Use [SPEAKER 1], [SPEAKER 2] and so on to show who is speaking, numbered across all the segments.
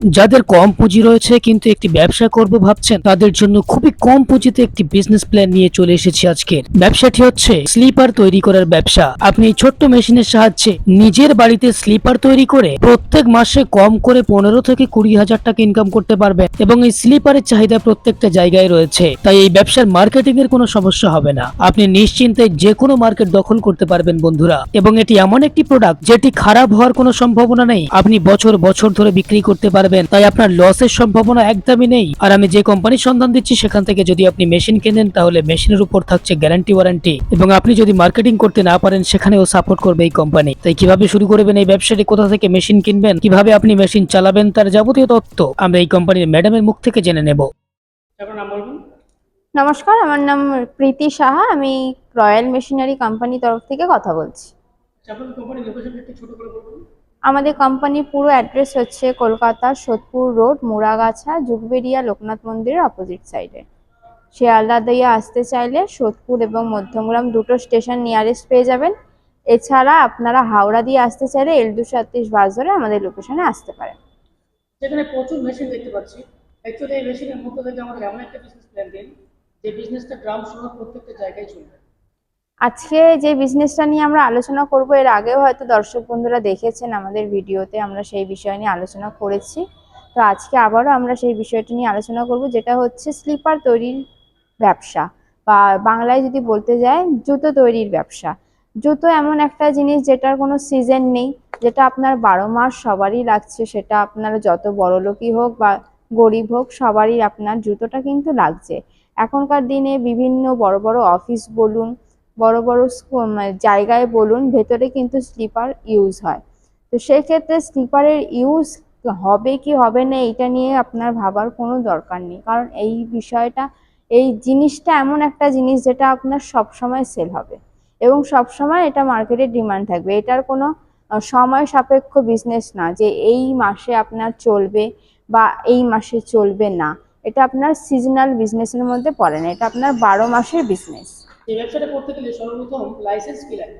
[SPEAKER 1] যাদের কম পুঁজি রয়েছে কিন্তু একটি ব্যবসা করব ভাবছেন, তাদের জন্য খুবই কম পুঁজিতে একটি বিজনেস প্ল্যান নিয়ে চলে এসেছি আজকের। ব্যবসাটি হচ্ছে স্লিপার তৈরি করার ব্যবসা। আপনি এই ছোট্ট মেশিনের সাহায্যে নিজের বাড়িতে স্লিপার তৈরি করে প্রত্যেক মাসে কম করে 15 থেকে 20,000 টাকা ইনকাম করতে পারবেন এবং এই স্লিপারের চাহিদা প্রত্যেকটা জায়গায় রয়েছে। তাই এই ব্যবসার মার্কেটিং এর কোনো সমস্যা হবে না। আপনি নিশ্চিন্তে যে কোনো মার্কেট দখল করতে পারবেন বন্ধুরা। এবং এটি এমন একটি প্রোডাক্ট যেটি খারাপ হওয়ার কোনো সম্ভাবনা নেই। আপনি বছর বছর ধরে বিক্রি করতে পারবেন, তাই আপনার লসের সম্ভাবনা একদমই নেই। আর আমি যে কোম্পানির সন্ধান দিচ্ছি সেখান থেকে যদি আপনি মেশিন কেনেন তাহলে মেশিনের উপর থাকছে গ্যারান্টি ওয়ারেন্টি, এবং আপনি যদি মার্কেটিং করতে না পারেন সেখানেও সাপোর্ট করবে এই কোম্পানি। তাই কিভাবে শুরু করবেন এই ব্যবসাটি, কোথা থেকে মেশিন কিনবেন, কিভাবে আপনি মেশিন চালাবেন, তার যাবতীয় তথ্য আমরা এই কোম্পানির ম্যাডামের মুখ থেকে জেনে নেব। আপনার নাম বলবেন?
[SPEAKER 2] নমস্কার, আমার নাম প্রীতি সাহা। আমি রয়্যাল মেশিনারি কোম্পানি তরফ থেকে কথা বলছি।
[SPEAKER 1] আপনার কোম্পানির লোকেশনটা একটু ছোট করে বলুন।
[SPEAKER 2] আমাদের কোম্পানির পুরো অ্যাড্রেস হচ্ছে কলকাতার সোদপুর রোড, মুড়াগাছা, যুগবেরিয়া লোকনাথ মন্দিরের অপোজিট সাইডে। শিয়ালদা দিয়ে আসতে চাইলে সোদপুর এবং মধ্যমগ্রাম দুটো স্টেশন নিয়ারেস্ট পেয়ে যাবেন। এছাড়া আপনারা হাওড়া দিয়ে আসতে চাইলে L237 বাস ধরে আমাদের লোকেশনে আসতে পারেন।
[SPEAKER 1] যেখানে প্রচুর মেশিন দেখতে পাচ্ছি, অ্যাকচুয়ালি এই মেশিনের মধ্যে থেকে আমাদের এমন একটা বিজনেস প্ল্যান দিন যে বিজনেসটা গ্রাম শহর প্রত্যেকটা জায়গায় চলবে।
[SPEAKER 2] আজকে যে বিজনেসটা নিয়ে আমরা আলোচনা করব, এর আগেও হয়তো দর্শক বন্ধুরা দেখেছেন আমাদের ভিডিওতে, আমরা সেই বিষয় নিয়ে আলোচনা করেছি। তো আজকে আবারও আমরা সেই বিষয়টা নিয়ে আলোচনা করব, যেটা হচ্ছে স্লিপার তৈরির ব্যবসা, বা বাংলায় যদি বলতে যায় জুতো তৈরির ব্যবসা। জুতো এমন একটা জিনিস যেটার কোনো সিজন নেই, যেটা আপনার 12 মাস সবারই লাগছে। সেটা আপনার যত বড়লোকই হোক বা গরিব হোক, সবারই আপনার জুতোটা কিন্তু লাগছে। এখনকার দিনে বিভিন্ন বড় বড় অফিস বলুন, বড় বড় জায়গায় বলুন, ভেতরে কিন্তু স্লিপার ইউজ হয়। তো সেক্ষেত্রে স্লিপারের ইউজ হবে কি হবে না এটা নিয়ে আপনার ভাবার কোনো দরকার নেই, কারণ এই বিষয়টা, এই জিনিসটা এমন একটা জিনিস যেটা আপনার সব সময় সেল হবে এবং সব সময় এটা মার্কেটে ডিমান্ড থাকবে। এটার কোনো সময় সাপেক্ষ বিজনেস না যে এই মাসে আপনার চলবে বা এই মাসে চলবে না। এটা আপনার সিজনাল বিজনেসের মধ্যে পড়ে না, এটা আপনার 12 মাসের বিজনেস।
[SPEAKER 1] এই ব্যবসাটা করতে গেলে সর্বপ্রথম লাইসেন্স কি লাগে?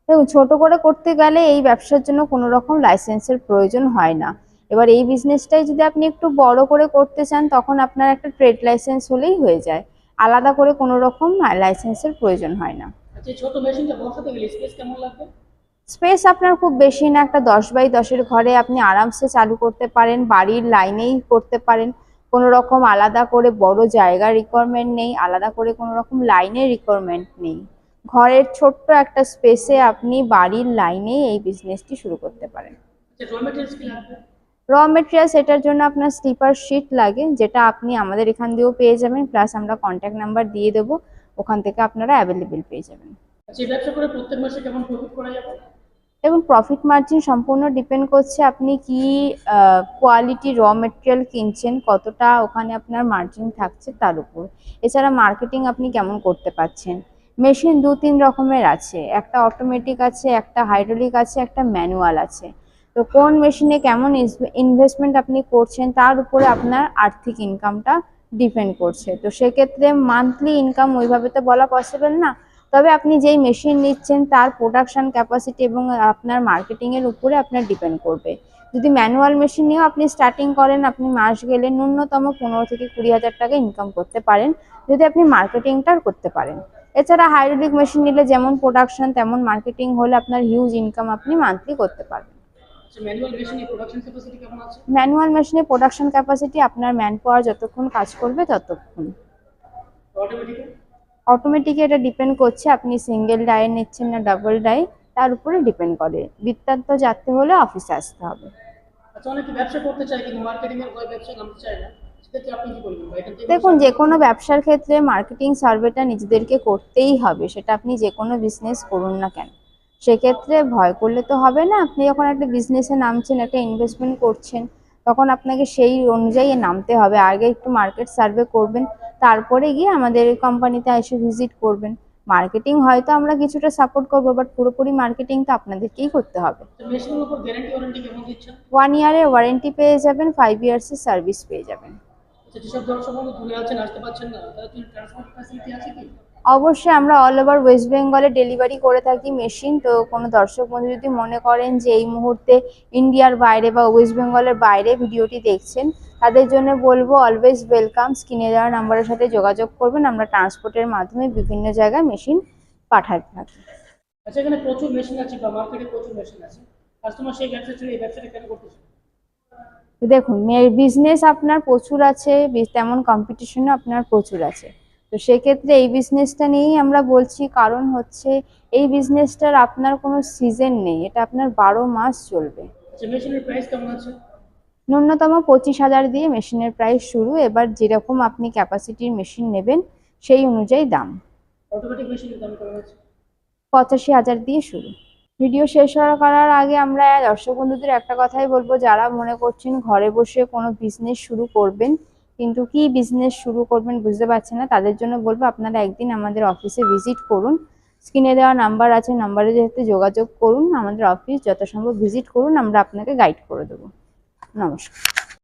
[SPEAKER 2] দেখুন, ছোট করে করতে গেলে এই ব্যবসার জন্য কোনো রকম লাইসেন্সের প্রয়োজন হয় না। এবার এই বিজনেসটাই যদি আপনি একটু বড় করে করতে চান, তখন আপনার একটা ট্রেড লাইসেন্স হলেই হয়ে যায়। আলাদা করে কোনো রকম লাইসেন্সের প্রয়োজন হয় না।
[SPEAKER 1] আচ্ছা, এই ছোট মেশিনটা বসাতে গেলে স্পেস কেমন লাগবে?
[SPEAKER 2] স্পেস আপনার খুব বেশি না, একটা 10x10-এর ঘরে আপনি আরামসে চালু করতে পারেন, বাড়ির লাইনেই করতে পারেন। কোনো রকম আলাদা করে বড় জায়গার রিকোয়ারমেন্ট নেই, আলাদা করে কোনো রকম লাইনের রিকোয়ারমেন্ট নেই। ঘরের ছোট্ট একটা স্পেসে আপনি বাড়ির লাইনেই এই বিজনেসটি শুরু করতে পারেন।
[SPEAKER 1] আচ্ছা, র মেটেরিয়ালস কি লাগবে?
[SPEAKER 2] র মেটেরিয়ালস এটার জন্য আপনার স্লিপার শিট লাগে, যেটা আপনি আমাদের এখান দিয়েও পেয়ে যাবেন, প্লাস আমরা কন্ট্যাক্ট নাম্বার দিয়ে দেবো, ওখান থেকে আপনারা অ্যাভেলেবেল পেয়ে যাবেন।
[SPEAKER 1] আচ্ছা, এই ব্যবসা করে প্রত্যেক মাসে কেমন প্রফিট করা যাবে?
[SPEAKER 2] এবং প্রফিট মার্জিন সম্পূর্ণ ডিপেন্ড করছে আপনি কি কোয়ালিটি র মেটেরিয়াল কিনছেন, কতটা ওখানে আপনার মার্জিন থাকছে তার উপর। এছাড়া মার্কেটিং আপনি কেমন করতে পারছেন। মেশিন 2-3 রকমের আছে, একটা অটোমেটিক আছে, একটা হাইড্রোলিক আছে, একটা ম্যানুয়াল আছে। তো কোন মেশিনে কেমন ইনভেস্টমেন্ট আপনি করছেন তার উপরে আপনার আর্থিক ইনকামটা ডিপেন্ড করছে। তো সেক্ষেত্রে মান্থলি ইনকাম ওইভাবে তো বলা পসিবল না, তবে আপনি যেই মেশিন নিচ্ছেন তার প্রোডাকশন ক্যাপাসিটি এবং আপনার মার্কেটিং এর উপরে আপনার ডিপেন্ড করবে। যদি ম্যানুয়াল মেশিন নিয়েও আপনি স্টার্টিং করেন, আপনি মাস গেলে ন্যূনতম 15 থেকে 20 হাজার টাকা ইনকাম করতে পারেন, যদি আপনি মার্কেটিংটা করতে পারেন। এছাড়া হাইড্রোলিক মেশিন নিলে যেমন প্রোডাকশন তেমন মার্কেটিং হলে আপনার হিউজ ইনকাম আপনি মান্থলি করতে পারবেন।
[SPEAKER 1] আচ্ছা, ম্যানুয়াল মেশিনের প্রোডাকশন ক্যাপাসিটি কেমন আছে?
[SPEAKER 2] ম্যানুয়াল মেশিনের প্রোডাকশন ক্যাপাসিটি আপনার ম্যান পাওয়ার যতক্ষণ কাজ করবে ততক্ষণ।
[SPEAKER 1] অটোমেটিক?
[SPEAKER 2] অটোমেটিক এটা ডিপেন্ড করছে আপনি সিঙ্গেল ডাই নিচ্ছেন না ডাবল ডাই, তার উপরে ডিপেন্ড করে। বৃত্তান্ত যাতে হলে অফিসে আসতে হবে।
[SPEAKER 1] আচ্ছা, অনেকে ব্যবসা করতে চায় কিন্তু মার্কেটিং এর ভয়ে ব্যবসা নামতে চায় না, সেক্ষেত্রে আপনি কি বলবেন বা এখান থেকে
[SPEAKER 2] দেখুন, যে কোনো ব্যবসার ক্ষেত্রে মার্কেটিং সার্ভেটা নিজেদেরকে করতেই হবে, সেটা আপনি যে কোনো বিজনেস করুন না কেন। সেক্ষেত্রে ভয় করলে তো হবে না। আপনি যখন একটা বিজনেসে নামছেন, একটা ইনভেস্টমেন্ট করছেন, তখন আপনাকে সেই অনুযায়ী নামতে হবে। আগে একটু মার্কেট সার্ভে করবেন, তারপরে গিয়ে আমাদের কোম্পানিতে এসে ভিজিট করবেন। মার্কেটিং হয়তো আমরা কিছুটা সাপোর্ট করবো, বাট পুরোপুরি মার্কেটিং তো আপনাদেরকেই করতে হবে।
[SPEAKER 1] মেশিনের উপর গ্যারান্টি ওয়ারেন্টি কেমন দিচ্ছেন?
[SPEAKER 2] 1 ইয়ারের ওয়ারেন্টি পেয়ে যাবেন, 5 ইয়ার্সের সার্ভিস পেয়ে যাবেন।
[SPEAKER 1] আচ্ছা, যেসব দর্শক বন্ধু দূরে আছেন, আসতে পারছেন না, তাদের জন্য ট্রান্সপোর্ট ফ্যাসিলিটি আছে কি?
[SPEAKER 2] অবশ্যই আমরা অল ওভার ওয়েস্ট বেঙ্গলে ডেলিভারি করে থাকি মেশিন। তো কোনো দর্শক বন্ধু যদি মনে করেন যে এই মুহূর্তে ইন্ডিয়ার বাইরে বা ওয়েস্ট বেঙ্গলের বাইরে ভিডিওটি দেখছেন, তাদের জন্য বলবো অলওয়েজ ওয়েলকাম, স্ক্রিনে দেওয়া নাম্বারের সাথে যোগাযোগ করবেন। আমরা ট্রান্সপোর্টের মাধ্যমে বিভিন্ন জায়গায় মেশিন পাঠাতে থাকি।
[SPEAKER 1] আচ্ছা, এখানে প্রচুর মেশিন আছে বা মার্কেটে প্রচুর মেশিন আছে, কাস্টমার সেই ব্যবসা ছেড়ে এই ব্যবসাটা কেন করতেছে?
[SPEAKER 2] দেখুন, বিজনেস আপনার প্রচুর আছে, তেমন কম্পিটিশনও আপনার প্রচুর আছে। তো সেক্ষেত্রে এই বিজনেসটা নিয়েই আমরা বলছি, কারণ হচ্ছে এই বিজনেসটার আপনার কোনো সিজন নেই, এটা আপনার 12 মাস চলবে।
[SPEAKER 1] আচ্ছা, মেশিনের প্রাইস কেমন আছে?
[SPEAKER 2] ন্যূনতম 25,000 দিয়ে মেশিনের প্রাইস শুরু। এবার যেরকম আপনি ক্যাপাসিটির মেশিন নেবেন সেই অনুযায়ী দাম।
[SPEAKER 1] অটোমেটিক মেশিনের দাম কেমন আছে?
[SPEAKER 2] 85,000 দিয়ে শুরু। ভিডিও শেষ করার আগে আমরা দর্শক বন্ধুদের একটা কথাই বলবো, যারা মনে করছেন ঘরে বসে কোনো বিজনেস শুরু করবেন কিন্তু কি বিজনেস শুরু করবেন বুঝতে পারছেন না, তাদের জন্য বলবো আপনারা একদিন আমাদের অফিসে ভিজিট করুন। স্ক্রিনে দেওয়া নাম্বার আছে, নাম্বারে যেহেতু যোগাযোগ করুন, আমাদের অফিস যথাসম্ভব ভিজিট করুন, আমরা আপনাকে গাইড করে দেবো। নমস্কার।